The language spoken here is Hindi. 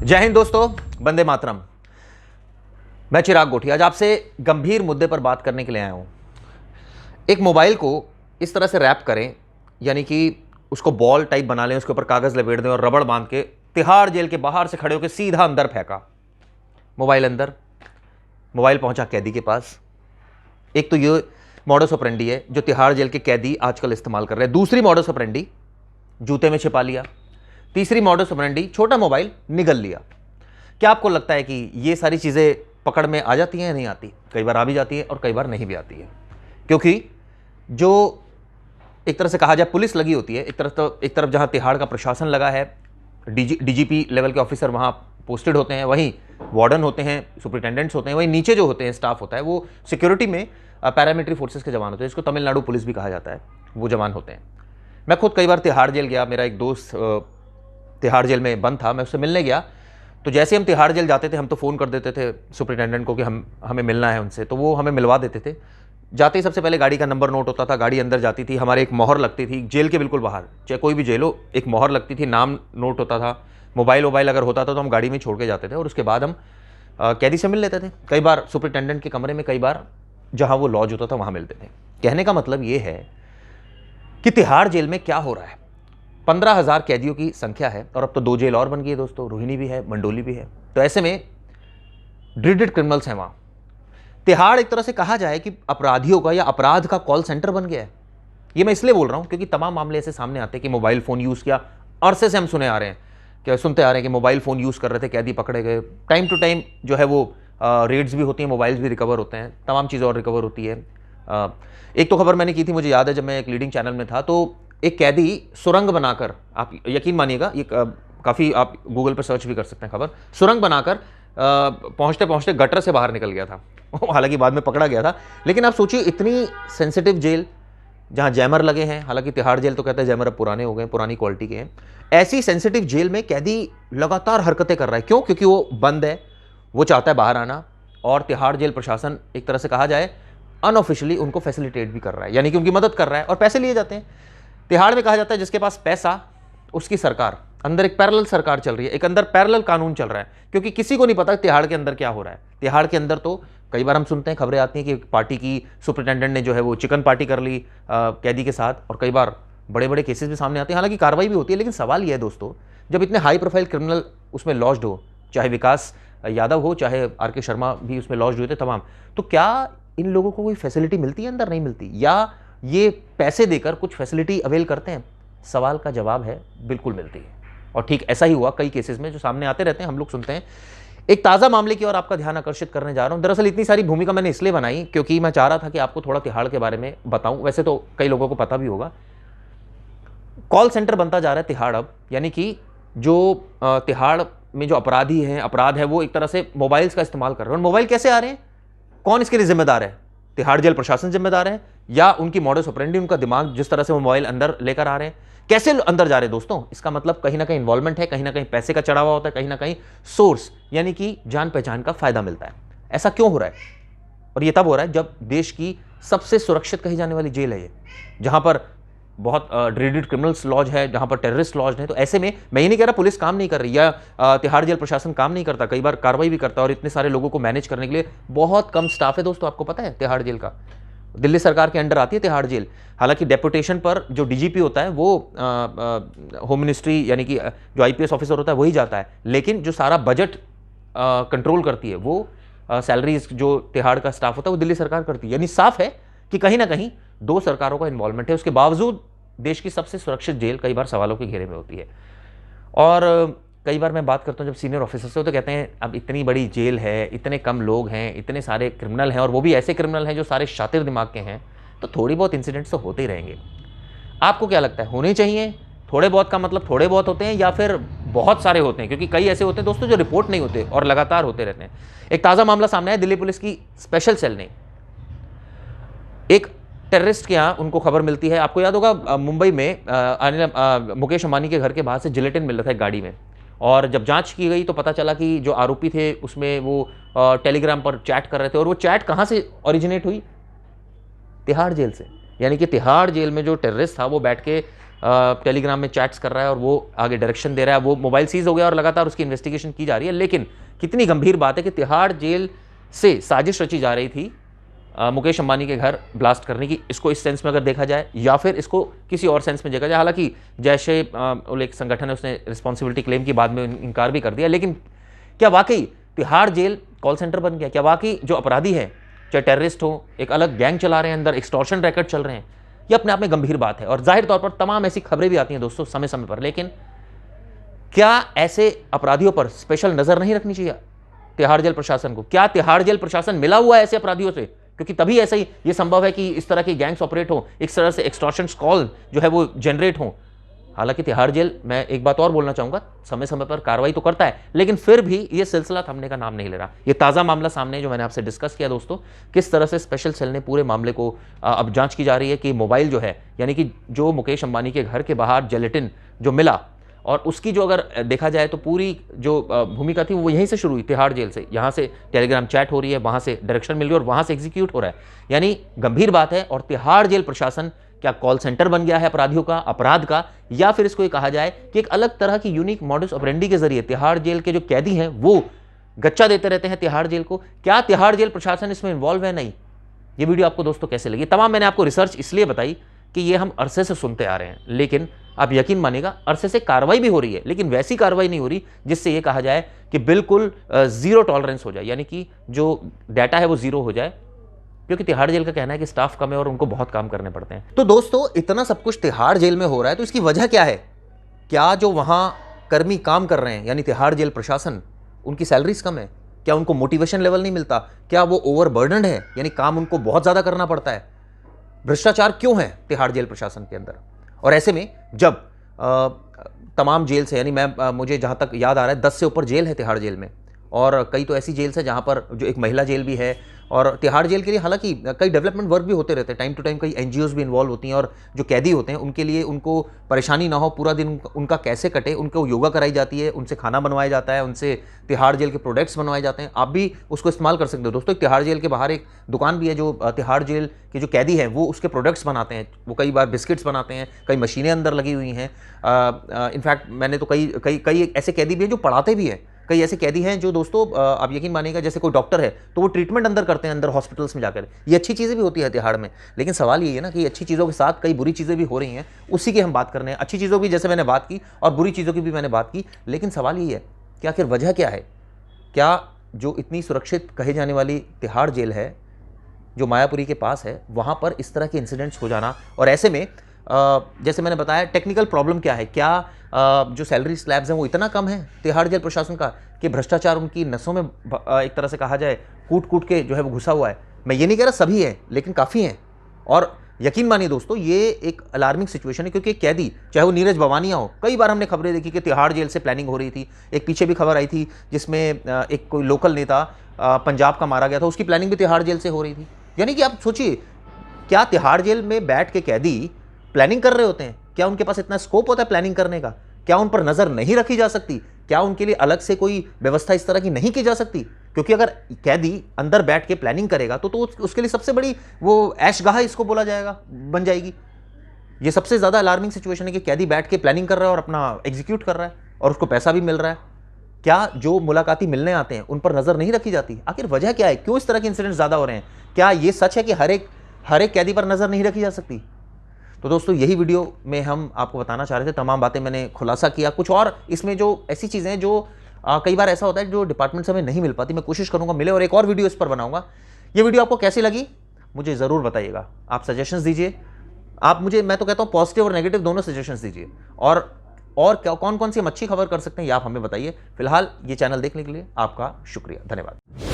जय हिंद दोस्तों, वंदे मातरम। मैं चिराग गोठी आज आपसे गंभीर मुद्दे पर बात करने के लिए आया हूं। एक मोबाइल को इस तरह से रैप करें, यानी कि उसको बॉल टाइप बना लें, उसके ऊपर कागज लपेट दें और रबड़ बांध के तिहाड़ जेल के बाहर से खड़े होकर सीधा अंदर फेंका। मोबाइल अंदर, मोबाइल पहुंचा कैदी के पास। एक तो ये मॉडस ऑपरेंडी है जो तिहाड़ जेल के कैदी आजकल इस्तेमाल कर रहे हैं। दूसरी मॉडस ऑपरेंडी, जूते में छिपा लिया। तीसरी मॉडस ऑपरेंडी, छोटा मोबाइल निगल लिया। क्या आपको लगता है कि ये सारी चीज़ें पकड़ में आ जाती हैं या नहीं आती? कई बार आ भी जाती है और कई बार नहीं भी आती है, क्योंकि जो एक तरह से कहा जाए पुलिस लगी होती है, एक तरफ जहां तिहाड़ का प्रशासन लगा है, डीजीपी लेवल के ऑफिसर वहां पोस्टेड होते हैं, वहीं वार्डन होते हैं, सुपरिटेंडेंट्स होते हैं, वहीं नीचे जो होते हैं स्टाफ होता है वो सिक्योरिटी में पैरामिलिट्री फोर्सेस के जवान होते हैं, जिसको तमिलनाडु पुलिस भी कहा जाता है, वो जवान होते हैं। मैं खुद कई बार तिहाड़ जेल गया। मेरा एक दोस्त तिहाड़ जेल में बंद था, मैं उससे मिलने गया। तो जैसे हम तिहाड़ जेल जाते थे, हम तो फ़ोन कर देते थे सुपरिटेंडेंट को कि हमें मिलना है उनसे, तो वो हमें मिलवा देते थे। जाते ही सबसे पहले गाड़ी का नंबर नोट होता था, गाड़ी अंदर जाती थी, हमारे एक मोहर लगती थी जेल के बिल्कुल बाहर, चाहे कोई भी जेल हो, एक मोहर लगती थी, नाम नोट होता था। मोबाइल अगर होता था तो हम गाड़ी में छोड़ के जाते थे और उसके बाद हम कैदी से मिल लेते थे। कई बार सुपरिटेंडेंट के कमरे में, कई बार जहाँ वो लॉज होता था वहाँ मिलते थे। कहने का मतलब ये है कि तिहाड़ जेल में क्या हो रहा है। 15,000 कैदियों की संख्या है और अब तो 2 जेल और बन गई है दोस्तों, रोहिणी भी है, मंडोली भी है। तो ऐसे में ड्रीडेड क्रिमिनल्स हैं वहां। तिहाड़ एक तरह से कहा जाए कि अपराधियों का या अपराध का कॉल सेंटर बन गया है। ये मैं इसलिए बोल रहा हूं क्योंकि तमाम मामले ऐसे सामने आते हैं कि मोबाइल फोन यूज किया, अरसे से हम सुनते आ रहे हैं कि मोबाइल फोन यूज कर रहे थे, कैदी पकड़े गए। टाइम टू टाइम जो है वो रेड्स भी होती हैं, मोबाइल्स भी रिकवर होते हैं, तमाम चीज़ें और रिकवर होती है। एक तो खबर मैंने की थी, मुझे याद है, जब मैं एक लीडिंग चैनल में था, तो एक कैदी सुरंग बनाकर, आप यकीन मानिएगा, ये काफ़ी आप गूगल पर सर्च भी कर सकते हैं खबर, सुरंग बनाकर पहुंचते पहुंचते गटर से बाहर निकल गया था। हालांकि बाद में पकड़ा गया था। लेकिन आप सोचिए, इतनी सेंसिटिव जेल जहां जैमर लगे हैं, हालांकि तिहाड़ जेल तो कहते हैं जैमर अब पुराने हो गए, पुरानी क्वालिटी के हैं, ऐसी सेंसिटिव जेल में कैदी लगातार हरकतें कर रहा है। क्यों? क्योंकि वो बंद है, वो चाहता है बाहर आना, और तिहाड़ जेल प्रशासन एक तरह से कहा जाए अनऑफिशियली उनको फैसिलिटेट भी कर रहा है, यानी कि उनकी मदद कर रहा है और पैसे लिए जाते हैं। तिहाड़ में कहा जाता है जिसके पास पैसा उसकी सरकार। अंदर एक पैरेलल सरकार चल रही है, एक अंदर पैरेलल कानून चल रहा है, क्योंकि किसी को नहीं पता तिहाड़ के अंदर क्या हो रहा है। तिहाड़ के अंदर तो कई बार हम सुनते हैं, खबरें आती हैं कि पार्टी की सुपरिटेंडेंट ने जो है वो चिकन पार्टी कर ली कैदी के साथ, और कई बार बड़े बड़े केसेस भी सामने आते हैं। हालांकि कार्रवाई भी होती है, लेकिन सवाल यह है दोस्तों, जब इतने हाई प्रोफाइल क्रिमिनल उसमें लॉज्ड हो, चाहे विकास यादव हो, चाहे आर.के. शर्मा भी उसमें लॉज्ड हुए थे तमाम, तो क्या इन लोगों को कोई फैसिलिटी मिलती है अंदर? नहीं मिलती, या ये पैसे देकर कुछ फैसिलिटी अवेल करते हैं? सवाल का जवाब है बिल्कुल मिलती है। और ठीक ऐसा ही हुआ कई केसेस में जो सामने आते रहते हैं, हम लोग सुनते हैं। एक ताज़ा मामले की ओर आपका ध्यान आकर्षित करने जा रहा हूं। दरअसल इतनी सारी भूमिका मैंने इसलिए बनाई क्योंकि मैं चाह रहा था कि आपको थोड़ा तिहाड़ के बारे में बताऊं। वैसे तो कई लोगों को पता भी होगा, कॉल सेंटर बनता जा रहा है तिहाड़ अब, यानी कि जो तिहाड़ में जो अपराधी हैं, अपराध है, वो एक तरह से मोबाइल्स का इस्तेमाल कर रहे हैं। और मोबाइल कैसे आ रहे हैं, कौन इसके लिए जिम्मेदार है? तिहाड़ जेल प्रशासन जिम्मेदार है, या उनकी मॉडस ऑपरेंडी, उनका दिमाग, जिस तरह से वो मोबाइल अंदर लेकर आ रहे हैं? कैसे अंदर जा रहे हैं दोस्तों? इसका मतलब कहीं ना कहीं इन्वॉल्वमेंट है, कहीं ना कहीं पैसे का चढ़ावा होता है, कहीं ना कहीं सोर्स यानी कि जान पहचान का फायदा मिलता है। ऐसा क्यों हो रहा है? और ये तब हो रहा है जब देश की सबसे सुरक्षित कही जाने वाली जेल है ये, जहां पर बहुत ड्रीडेड क्रिमिनल्स लॉज है, जहां पर टेररिस्ट लॉज है। तो ऐसे में मैं ये नहीं कह रहा पुलिस काम नहीं कर रही या तिहाड़ जेल प्रशासन काम नहीं करता, कई बार कार्रवाई भी करता है, और इतने सारे लोगों को मैनेज करने के लिए बहुत कम स्टाफ है दोस्तों। आपको पता है तिहाड़ जेल का, दिल्ली सरकार के अंडर आती है तिहाड़ जेल। हालांकि डेपुटेशन पर जो डीजीपी होता है वो होम मिनिस्ट्री, यानी कि जो आईपीएस ऑफिसर होता है वही जाता है, लेकिन जो सारा बजट कंट्रोल करती है, वो सैलरीज जो तिहाड़ का स्टाफ होता है वो दिल्ली सरकार करती है। यानी साफ है कि कहीं ना कहीं 2 सरकारों का इन्वॉल्वमेंट है। उसके बावजूद देश की सबसे सुरक्षित जेल कई बार सवालों के घेरे में होती है। और कई बार मैं बात करता हूँ जब सीनियर ऑफिसर से, तो कहते हैं अब इतनी बड़ी जेल है, इतने कम लोग हैं, इतने सारे क्रिमिनल हैं, और वो भी ऐसे क्रिमिनल हैं जो सारे शातिर दिमाग के हैं, तो थोड़ी बहुत इंसिडेंट्स तो होते ही रहेंगे। आपको क्या लगता है, होने चाहिए? थोड़े बहुत का मतलब थोड़े बहुत होते हैं या फिर बहुत सारे होते हैं? क्योंकि कई ऐसे होते हैं दोस्तों जो रिपोर्ट नहीं होते और लगातार होते रहते हैं। एक ताज़ा मामला सामने आया, दिल्ली पुलिस की स्पेशल सेल ने एक टेररिस्ट के यहाँ, उनको खबर मिलती है, आपको याद होगा मुंबई में मुकेश अंबानी के घर के बाहर से जिलेटिन मिल रहा था एक गाड़ी में, और जब जांच की गई तो पता चला कि जो आरोपी थे उसमें वो टेलीग्राम पर चैट कर रहे थे, और वो चैट कहाँ से ओरिजिनेट हुई? तिहाड़ जेल से। यानी कि तिहाड़ जेल में जो टेररिस्ट था वो बैठ के टेलीग्राम में चैट्स कर रहा है और वो आगे डायरेक्शन दे रहा है, वो मोबाइल सीज हो गया और लगातार उसकी इन्वेस्टिगेशन की जा रही है। लेकिन कितनी गंभीर बात है कि तिहाड़ जेल से साजिश रची जा रही थी मुकेश अंबानी के घर ब्लास्ट करने की, इसको इस सेंस में अगर देखा जाए या फिर इसको किसी और सेंस में देखा जाए। हालांकि जैसे एक संगठन है उसने रिस्पॉन्सिबिलिटी क्लेम की बाद में इनकार भी कर दिया, लेकिन क्या वाकई तिहाड़ जेल कॉल सेंटर बन गया? क्या वाकई जो अपराधी है, चाहे टेररिस्ट हो, एक अलग गैंग चला रहे हैं, अंदर एक्सटॉर्शन रैकेट चल रहे हैं? ये अपने आप में गंभीर बात है और जाहिर तौर पर तमाम ऐसी खबरें भी आती हैं दोस्तों समय समय पर। लेकिन क्या ऐसे अपराधियों पर स्पेशल नजर नहीं रखनी चाहिए तिहाड़ जेल प्रशासन को? क्या तिहाड़ जेल प्रशासन मिला हुआ है ऐसे अपराधियों से? क्योंकि तभी ऐसा ही ये संभव है कि इस तरह की गैंग्स ऑपरेट हो, इस तरह से एक्सटॉर्शन कॉल जो है वो जनरेट हो। हालांकि तिहाड़ जेल, मैं एक बात और बोलना चाहूंगा, समय समय पर कार्रवाई तो करता है, लेकिन फिर भी ये सिलसिला थमने का नाम नहीं ले रहा। ये ताज़ा मामला सामने जो मैंने आपसे डिस्कस किया दोस्तों, किस तरह से स्पेशल सेल ने पूरे मामले को अब जांच की जा रही है कि मोबाइल जो है, यानी कि जो मुकेश अंबानी के घर के बाहर जेलेटिन जो मिला, और उसकी जो अगर देखा जाए तो पूरी जो भूमिका थी वो यहीं से शुरू हुई, तिहाड़ जेल से। यहाँ से टेलीग्राम चैट हो रही है, वहाँ से डायरेक्शन मिल रही है और वहाँ से एग्जीक्यूट हो रहा है। यानी गंभीर बात है। और तिहाड़ जेल प्रशासन क्या कॉल सेंटर बन गया है अपराधियों का, अपराध का, या फिर इसको ये कहा जाए कि एक अलग तरह की यूनिक मॉडस ऑपरेंडी के जरिए तिहाड़ जेल के जो कैदी हैं वो गच्चा देते रहते हैं तिहाड़ जेल को? क्या तिहाड़ जेल प्रशासन इसमें इन्वॉल्व है? नहीं। ये वीडियो आपको दोस्तों कैसे लगी? तमाम मैंने आपको रिसर्च इसलिए बताई कि ये हम अरसे से सुनते आ रहे हैं, लेकिन आप यकीन मानिएगा अरसे से कार्रवाई भी हो रही है, लेकिन वैसी कार्रवाई नहीं हो रही जिससे ये कहा जाए कि बिल्कुल जीरो टॉलरेंस हो जाए, यानी कि जो डाटा है वो जीरो हो जाए। क्योंकि तिहाड़ जेल का कहना है कि स्टाफ कम है और उनको बहुत काम करने पड़ते हैं। तो दोस्तों, इतना सब कुछ तिहाड़ जेल में हो रहा है तो इसकी वजह क्या है? क्या जो वहां कर्मी काम कर रहे हैं, यानी तिहाड़ जेल प्रशासन, उनकी सैलरीज कम है? क्या उनको मोटिवेशन लेवल नहीं मिलता? क्या वो ओवरबर्डन्ड है, यानी काम उनको बहुत ज्यादा करना पड़ता है? भ्रष्टाचार क्यों है तिहाड़ जेल प्रशासन के अंदर? और ऐसे में जब तमाम जेल से, यानी मुझे जहाँ तक याद आ रहा है 10 से ऊपर जेल है तिहाड़ जेल में, और कई तो ऐसी जेल है जहाँ पर जो एक महिला जेल भी है। और तिहाड़ जेल के लिए हालांकि कई डेवलपमेंट वर्क भी होते रहते हैं, टाइम टू टाइम कई एनजीओज भी इन्वॉल्व होती हैं, और जो कैदी होते हैं उनके लिए, उनको परेशानी ना हो, पूरा दिन उनका कैसे कटे, उनको योगा कराई जाती है, उनसे खाना बनवाया जाता है, उनसे तिहाड़ जेल के प्रोडक्ट्स बनवाए जाते हैं। आप भी उसको इस्तेमाल कर सकते हो दोस्तों। तिहाड़ जेल के बाहर एक दुकान भी है जो तिहाड़ जेल के जो कैदी हैं वो उसके प्रोडक्ट्स बनाते हैं। वो कई बार बिस्किट्स बनाते हैं, कई मशीनें अंदर लगी हुई हैं। इनफैक्ट मैंने तो कई ऐसे कैदी भी हैं जो पढ़ाते भी हैं। कई ऐसे कैदी हैं जो दोस्तों आप यकीन मानिएगा, जैसे कोई डॉक्टर है तो वो ट्रीटमेंट अंदर करते हैं, अंदर हॉस्पिटल्स में जाकर। ये अच्छी चीज़ें भी होती है तिहाड़ में, लेकिन सवाल ये है ना कि अच्छी चीज़ों के साथ कई बुरी चीज़ें भी हो रही हैं, उसी की हम बात कर रहे हैं। अच्छी चीज़ों की जैसे मैंने बात की और बुरी चीज़ों की भी मैंने बात की, लेकिन सवाल ये है कि आखिर वजह क्या है? क्या जो इतनी सुरक्षित कहे जाने वाली तिहाड़ जेल है जो मायापुरी के पास है, वहाँ पर इस तरह के इंसिडेंट्स हो जाना, और ऐसे में जैसे मैंने बताया टेक्निकल प्रॉब्लम क्या है? क्या जो सैलरी स्लैब्स हैं वो इतना कम है तिहाड़ जेल प्रशासन का कि भ्रष्टाचार उनकी नसों में एक तरह से कहा जाए कूट कूट के जो है वो घुसा हुआ है? मैं ये नहीं कह रहा सभी हैं, लेकिन काफ़ी हैं। और यकीन मानिए दोस्तों, ये एक अलार्मिंग सिचुएशन है, क्योंकि एक कैदी, चाहे वो नीरज भवानिया हो, कई बार हमने खबरें देखी कि तिहाड़ जेल से प्लानिंग हो रही थी। एक पीछे भी खबर आई थी जिसमें एक कोई लोकल नेता पंजाब का मारा गया था, उसकी प्लानिंग भी तिहाड़ जेल से हो रही थी। यानी कि आप सोचिए, क्या तिहाड़ जेल में बैठ के कैदी प्लानिंग कर रहे होते हैं? क्या उनके पास इतना स्कोप होता है प्लानिंग करने का? क्या उन पर नजर नहीं रखी जा सकती? क्या उनके लिए अलग से कोई व्यवस्था इस तरह की नहीं की जा सकती? क्योंकि अगर कैदी अंदर बैठ के प्लानिंग करेगा तो उसके लिए सबसे बड़ी वो ऐशगाह इसको बोला जाएगा, बन जाएगी। ये सबसे ज्यादा अलार्मिंग सिचुएशन है कि कैदी बैठ के प्लानिंग कर रहा है और अपना एग्जीक्यूट कर रहा है और उसको पैसा भी मिल रहा है। क्या जो मुलाकाती मिलने आते हैं उन पर नजर नहीं रखी जाती? आखिर वजह क्या है? क्यों इस तरह के इंसिडेंट्स ज्यादा हो रहे हैं? क्या ये सच है कि हर एक कैदी पर नजर नहीं रखी जा सकती? तो दोस्तों, यही वीडियो में हम आपको बताना चाह रहे थे। तमाम बातें मैंने खुलासा किया। कुछ और इसमें जो ऐसी चीज़ें हैं जो कई बार ऐसा होता है जो डिपार्टमेंट से हमें नहीं मिल पाती, मैं कोशिश करूंगा मिले और एक और वीडियो इस पर बनाऊंगा। ये वीडियो आपको कैसी लगी मुझे ज़रूर बताइएगा। आप सजेशंस दीजिए। आप मुझे, मैं तो कहता हूँ पॉजिटिव और नेगेटिव दोनों सजेशंस दीजिए। और कौन कौन सी हम अच्छी खबर कर सकते हैं ये आप हमें बताइए। फिलहाल ये चैनल देखने के लिए आपका शुक्रिया, धन्यवाद।